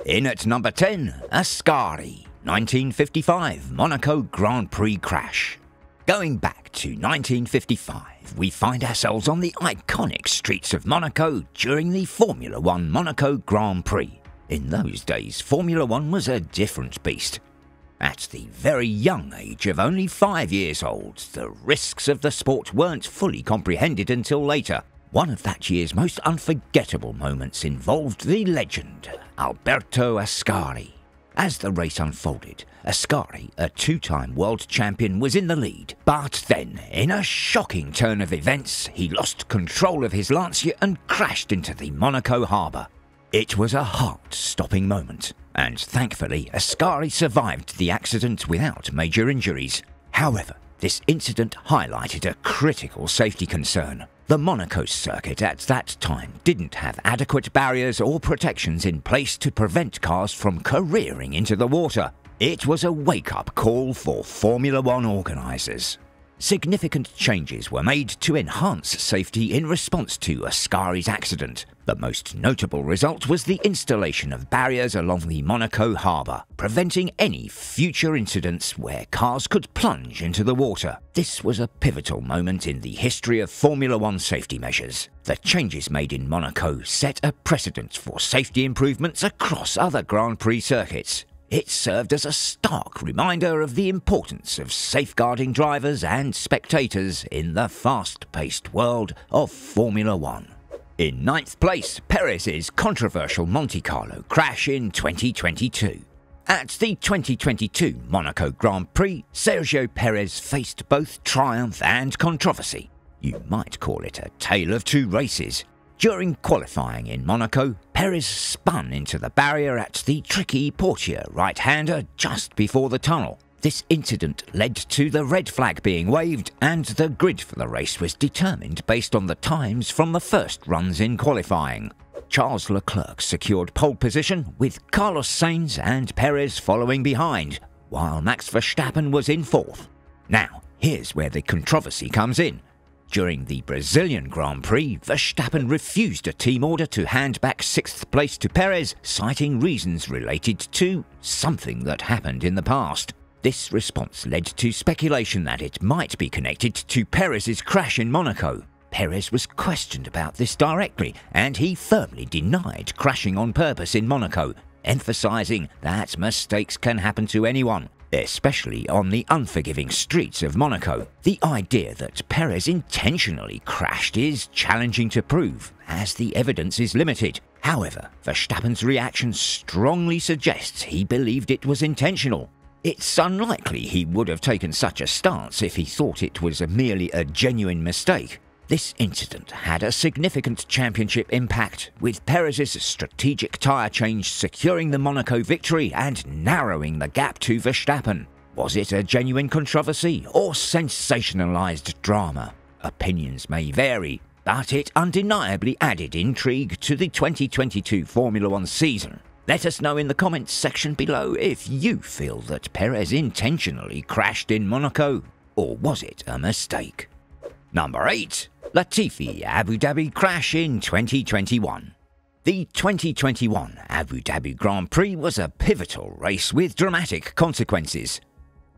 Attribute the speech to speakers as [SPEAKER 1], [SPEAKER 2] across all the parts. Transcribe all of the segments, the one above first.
[SPEAKER 1] In at number 10, Ascari, 1955 Monaco Grand Prix crash. Going back to 1955, we find ourselves on the iconic streets of Monaco during the Formula One Monaco Grand Prix. In those days, Formula One was a different beast. At the very young age of only 5 years old, the risks of the sport weren't fully comprehended until later. One of that year's most unforgettable moments involved the legend, Alberto Ascari. As the race unfolded, Ascari, a two-time world champion, was in the lead. But then, in a shocking turn of events, he lost control of his Lancia and crashed into the Monaco harbour. It was a heart-stopping moment, and thankfully Ascari survived the accident without major injuries. However, this incident highlighted a critical safety concern. The Monaco circuit at that time didn't have adequate barriers or protections in place to prevent cars from careering into the water. It was a wake-up call for Formula One organisers. Significant changes were made to enhance safety in response to Ascari's accident. The most notable result was the installation of barriers along the Monaco harbour, preventing any future incidents where cars could plunge into the water. This was a pivotal moment in the history of Formula One safety measures. The changes made in Monaco set a precedent for safety improvements across other Grand Prix circuits. It served as a stark reminder of the importance of safeguarding drivers and spectators in the fast-paced world of Formula One. In ninth place, Perez's controversial Monte Carlo crash in 2022. At the 2022 Monaco Grand Prix, Sergio Perez faced both triumph and controversy. You might call it a tale of two races. During qualifying in Monaco, Perez spun into the barrier at the tricky Portier right-hander just before the tunnel. This incident led to the red flag being waved, and the grid for the race was determined based on the times from the first runs in qualifying. Charles Leclerc secured pole position, with Carlos Sainz and Perez following behind, while Max Verstappen was in fourth. Now, here's where the controversy comes in. During the Brazilian Grand Prix, Verstappen refused a team order to hand back sixth place to Perez, citing reasons related to something that happened in the past. This response led to speculation that it might be connected to Perez's crash in Monaco. Perez was questioned about this directly, and he firmly denied crashing on purpose in Monaco, emphasizing that mistakes can happen to anyone, especially on the unforgiving streets of Monaco. The idea that Perez intentionally crashed is challenging to prove, as the evidence is limited. However, Verstappen's reaction strongly suggests he believed it was intentional. It's unlikely he would have taken such a stance if he thought it was merely a genuine mistake. This incident had a significant championship impact, with Perez's strategic tyre change securing the Monaco victory and narrowing the gap to Verstappen. Was it a genuine controversy or sensationalized drama? Opinions may vary, but it undeniably added intrigue to the 2022 Formula One season. Let us know in the comments section below if you feel that Perez intentionally crashed in Monaco, or was it a mistake? Number 8. Latifi Abu Dhabi crash in 2021. The 2021 Abu Dhabi Grand Prix was a pivotal race with dramatic consequences.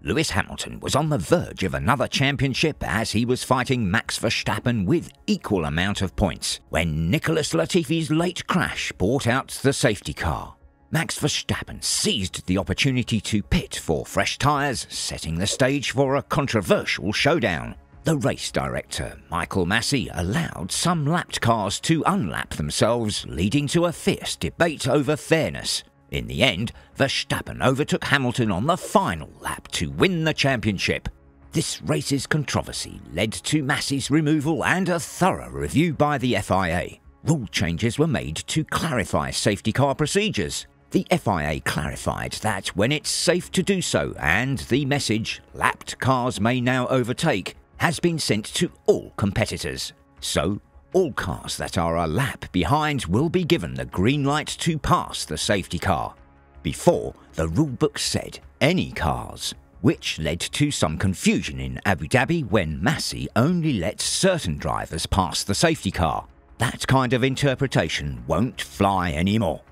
[SPEAKER 1] Lewis Hamilton was on the verge of another championship as he was fighting Max Verstappen with equal amount of points, when Nicholas Latifi's late crash brought out the safety car. Max Verstappen seized the opportunity to pit for fresh tyres, setting the stage for a controversial showdown. The race director, Michael Massey, allowed some lapped cars to unlap themselves, leading to a fierce debate over fairness. In the end, Verstappen overtook Hamilton on the final lap to win the championship. This race's controversy led to Massey's removal and a thorough review by the FIA. Rule changes were made to clarify safety car procedures. The FIA clarified that when it's safe to do so, and the message, "lapped cars may now overtake," has been sent to all competitors. So, all cars that are a lap behind will be given the green light to pass the safety car. Before, the rulebook said any cars, which led to some confusion in Abu Dhabi when Massey only let certain drivers pass the safety car. That kind of interpretation won't fly anymore.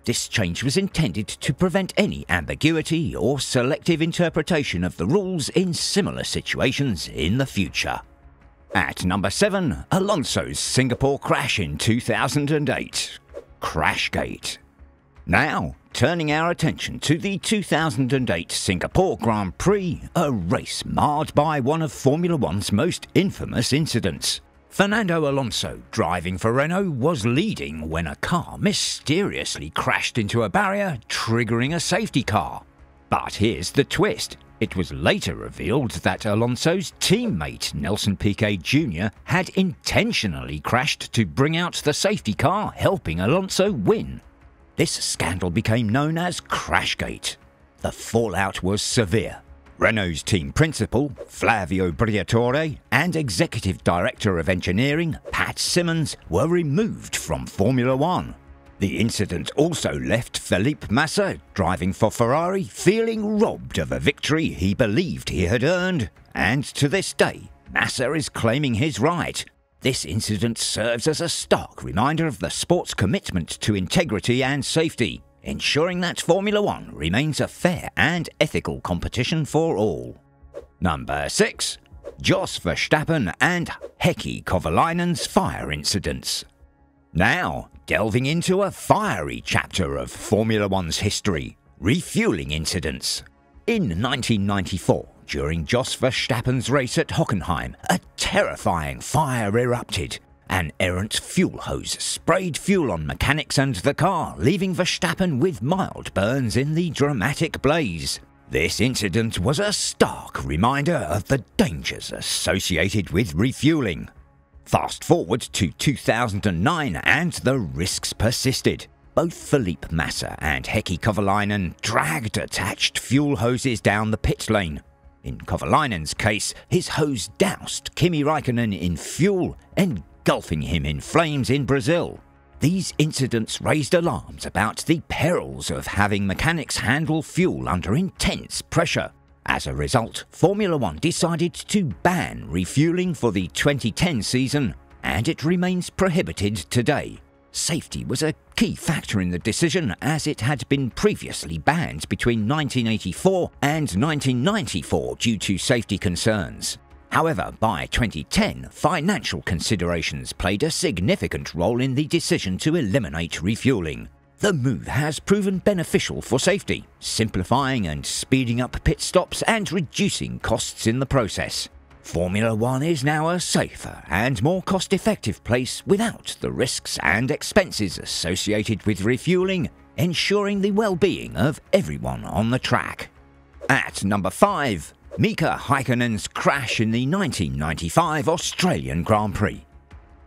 [SPEAKER 1] This change was intended to prevent any ambiguity or selective interpretation of the rules in similar situations in the future. At number 7, Alonso's Singapore crash in 2008. Crashgate. Now, turning our attention to the 2008 Singapore Grand Prix, a race marred by one of Formula One's most infamous incidents. Fernando Alonso, driving for Renault, was leading when a car mysteriously crashed into a barrier, triggering a safety car. But here's the twist. It was later revealed that Alonso's teammate Nelson Piquet Jr. had intentionally crashed to bring out the safety car, helping Alonso win. This scandal became known as Crashgate. The fallout was severe. Renault's team principal, Flavio Briatore, and Executive Director of Engineering, Pat Symonds, were removed from Formula One. The incident also left Felipe Massa, driving for Ferrari, feeling robbed of a victory he believed he had earned, and to this day, Massa is claiming his right. This incident serves as a stark reminder of the sport's commitment to integrity and safety, ensuring that Formula One remains a fair and ethical competition for all. Number 6. Jos Verstappen and Heikki Kovalainen's fire incidents. Now, delving into a fiery chapter of Formula One's history, refueling incidents. In 1994, during Jos Verstappen's race at Hockenheim, a terrifying fire erupted. An errant fuel hose sprayed fuel on mechanics and the car, leaving Verstappen with mild burns in the dramatic blaze. This incident was a stark reminder of the dangers associated with refueling. Fast forward to 2009 and the risks persisted. Both Felipe Massa and Heikki Kovalainen dragged attached fuel hoses down the pit lane. In Kovalainen's case, his hose doused Kimi Räikkönen in fuel, engulfing him in flames in Brazil. These incidents raised alarms about the perils of having mechanics handle fuel under intense pressure. As a result, Formula One decided to ban refueling for the 2010 season, and it remains prohibited today. Safety was a key factor in the decision, as it had been previously banned between 1984 and 1994 due to safety concerns. However, by 2010, financial considerations played a significant role in the decision to eliminate refueling. The move has proven beneficial for safety, simplifying and speeding up pit stops and reducing costs in the process. Formula One is now a safer and more cost-effective place without the risks and expenses associated with refueling, ensuring the well-being of everyone on the track. At number 5, Mika Häkkinen's crash in the 1995 Australian Grand Prix.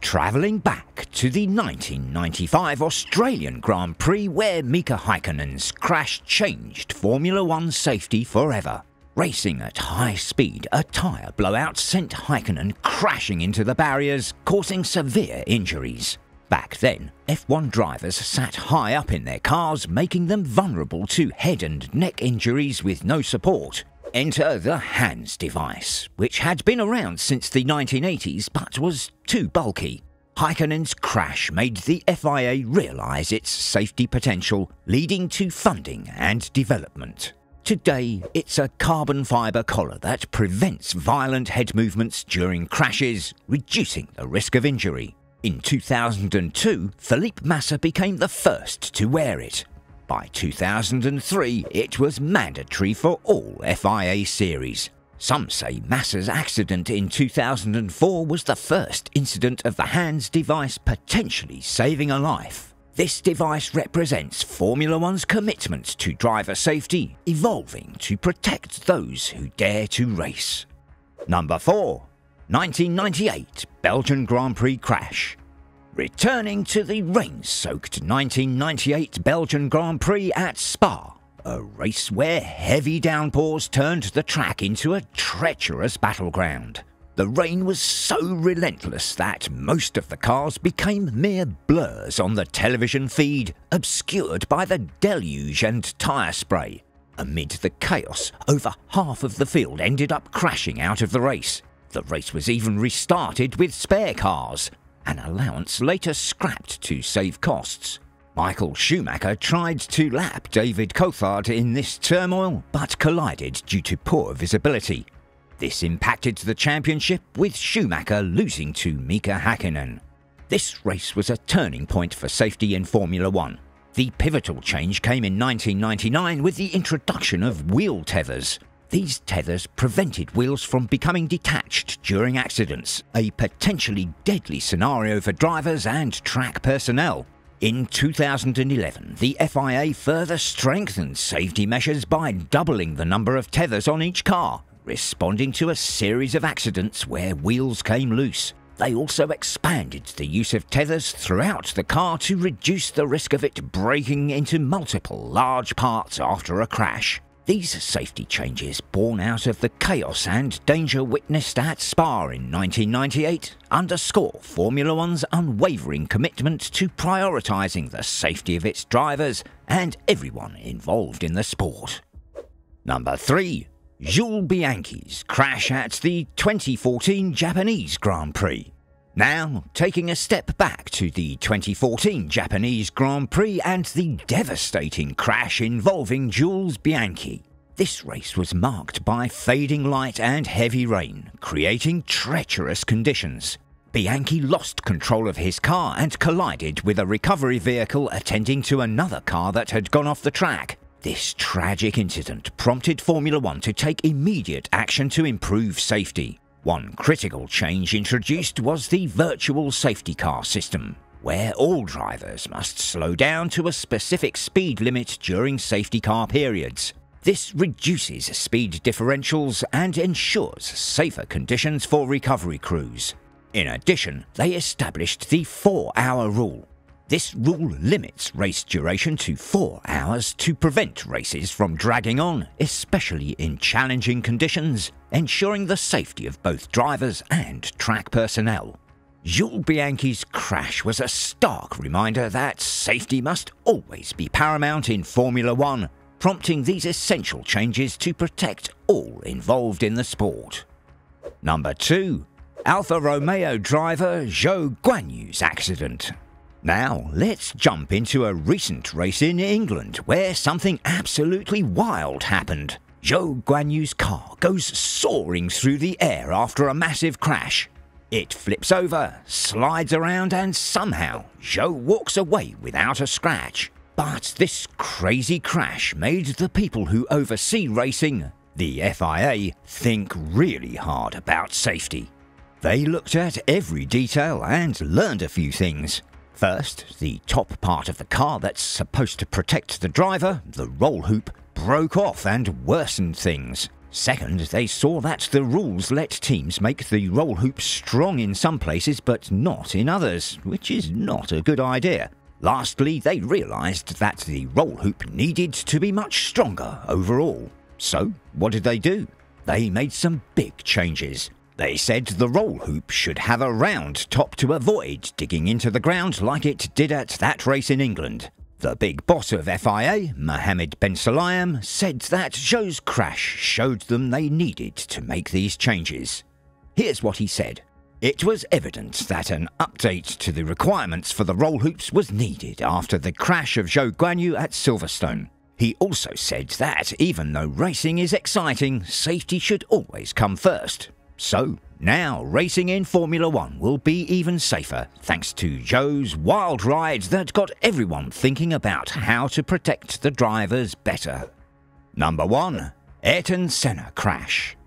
[SPEAKER 1] Travelling back to the 1995 Australian Grand Prix, where Mika Häkkinen's crash changed Formula One safety forever. Racing at high speed, a tyre blowout sent Häkkinen crashing into the barriers, causing severe injuries. Back then, F1 drivers sat high up in their cars, making them vulnerable to head and neck injuries with no support. Enter the HANS device, which had been around since the 1980s but was too bulky. Häkkinen's crash made the FIA realise its safety potential, leading to funding and development. Today, it's a carbon fibre collar that prevents violent head movements during crashes, reducing the risk of injury. In 2002, Felipe Massa became the first to wear it. By 2003, it was mandatory for all FIA series. Some say Massa's accident in 2004 was the first incident of the HANS device potentially saving a life. This device represents Formula One's commitment to driver safety, evolving to protect those who dare to race. Number 4. 1998 Belgian Grand Prix Crash. Returning to the rain-soaked 1998 Belgian Grand Prix at Spa, a race where heavy downpours turned the track into a treacherous battleground. The rain was so relentless that most of the cars became mere blurs on the television feed, obscured by the deluge and tyre spray. Amid the chaos, over half of the field ended up crashing out of the race. The race was even restarted with spare cars, an allowance later scrapped to save costs. Michael Schumacher tried to lap David Coulthard in this turmoil, but collided due to poor visibility. This impacted the championship, with Schumacher losing to Mika Häkkinen. This race was a turning point for safety in Formula One. The pivotal change came in 1999 with the introduction of wheel tethers. These tethers prevented wheels from becoming detached during accidents, a potentially deadly scenario for drivers and track personnel. In 2011, the FIA further strengthened safety measures by doubling the number of tethers on each car, responding to a series of accidents where wheels came loose. They also expanded the use of tethers throughout the car to reduce the risk of it breaking into multiple large parts after a crash. These safety changes, born out of the chaos and danger witnessed at Spa in 1998, underscore Formula One's unwavering commitment to prioritising the safety of its drivers and everyone involved in the sport. Number 3. Jules Bianchi's crash at the 2014 Japanese Grand Prix. Now, taking a step back to the 2014 Japanese Grand Prix and the devastating crash involving Jules Bianchi. This race was marked by fading light and heavy rain, creating treacherous conditions. Bianchi lost control of his car and collided with a recovery vehicle attending to another car that had gone off the track. This tragic incident prompted Formula One to take immediate action to improve safety. One critical change introduced was the virtual safety car system, where all drivers must slow down to a specific speed limit during safety car periods. This reduces speed differentials and ensures safer conditions for recovery crews. In addition, they established the 4-hour rule. This rule limits race duration to 4 hours to prevent races from dragging on, especially in challenging conditions, ensuring the safety of both drivers and track personnel. Jules Bianchi's crash was a stark reminder that safety must always be paramount in Formula One, prompting these essential changes to protect all involved in the sport. Number 2. Alfa Romeo driver Zhou Guanyu's accident. Now, let's jump into a recent race in England where something absolutely wild happened. Zhou Guanyu's car goes soaring through the air after a massive crash. It flips over, slides around, and somehow Zhou walks away without a scratch. But this crazy crash made the people who oversee racing, the FIA, think really hard about safety. They looked at every detail and learned a few things. First, the top part of the car that's supposed to protect the driver, the roll hoop, broke off and worsened things. Second, they saw that the rules let teams make the roll hoop strong in some places but not in others, which is not a good idea. Lastly, they realised that the roll hoop needed to be much stronger overall. So, what did they do? They made some big changes. They said the roll hoop should have a round top to avoid digging into the ground like it did at that race in England. The big boss of FIA, Mohammed Ben Sulayem, said that Zhou's crash showed them they needed to make these changes. Here's what he said. It was evident that an update to the requirements for the roll hoops was needed after the crash of Zhou Guanyu at Silverstone. He also said that even though racing is exciting, safety should always come first. So, now racing in Formula One will be even safer thanks to Zhou's wild ride that got everyone thinking about how to protect the drivers better. Number 1. Aon Senna Crash.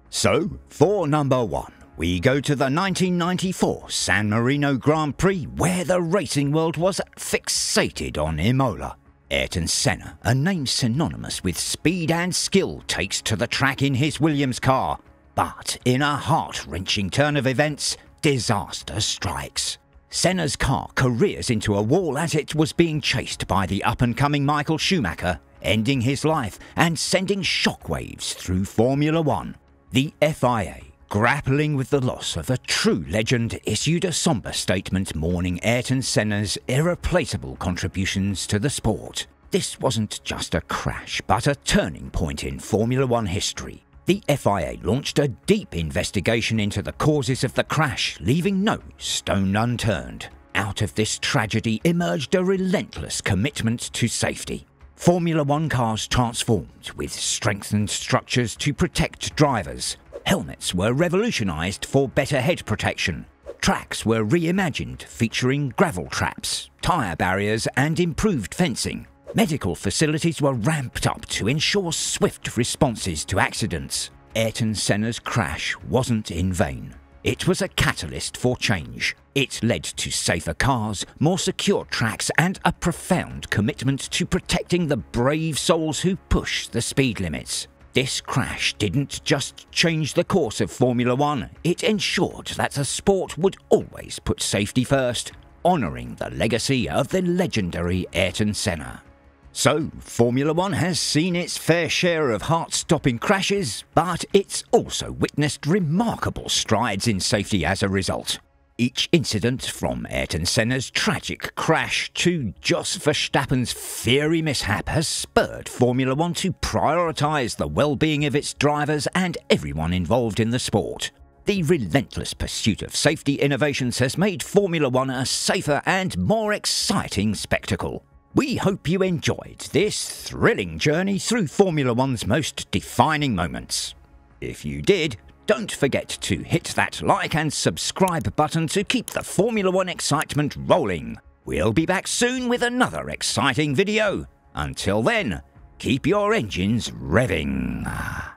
[SPEAKER 1] So, for number 1, we go to the 1994 San Marino Grand Prix where the racing world was fixated on Imola. Ayrton Senna, a name synonymous with speed and skill, takes to the track in his Williams car. But in a heart-wrenching turn of events, disaster strikes. Senna's car careers into a wall as it was being chased by the up-and-coming Michael Schumacher, ending his life and sending shockwaves through Formula One. The FIA, grappling with the loss of a true legend, issued a sombre statement mourning Ayrton Senna's irreplaceable contributions to the sport. This wasn't just a crash, but a turning point in Formula One history. The FIA launched a deep investigation into the causes of the crash, leaving no stone unturned. Out of this tragedy emerged a relentless commitment to safety. Formula One cars transformed with strengthened structures to protect drivers. Helmets were revolutionised for better head protection. Tracks were reimagined featuring gravel traps, tyre barriers and improved fencing. Medical facilities were ramped up to ensure swift responses to accidents. Ayrton Senna's crash wasn't in vain. It was a catalyst for change. It led to safer cars, more secure tracks and a profound commitment to protecting the brave souls who push the speed limits. This crash didn't just change the course of Formula One, it ensured that the sport would always put safety first, honouring the legacy of the legendary Ayrton Senna. So, Formula One has seen its fair share of heart-stopping crashes, but it's also witnessed remarkable strides in safety as a result. Each incident, from Ayrton Senna's tragic crash to Jos Verstappen's fiery mishap, has spurred Formula One to prioritise the well-being of its drivers and everyone involved in the sport. The relentless pursuit of safety innovations has made Formula One a safer and more exciting spectacle. We hope you enjoyed this thrilling journey through Formula One's most defining moments. If you did, don't forget to hit that like and subscribe button to keep the Formula One excitement rolling. We'll be back soon with another exciting video. Until then, keep your engines revving.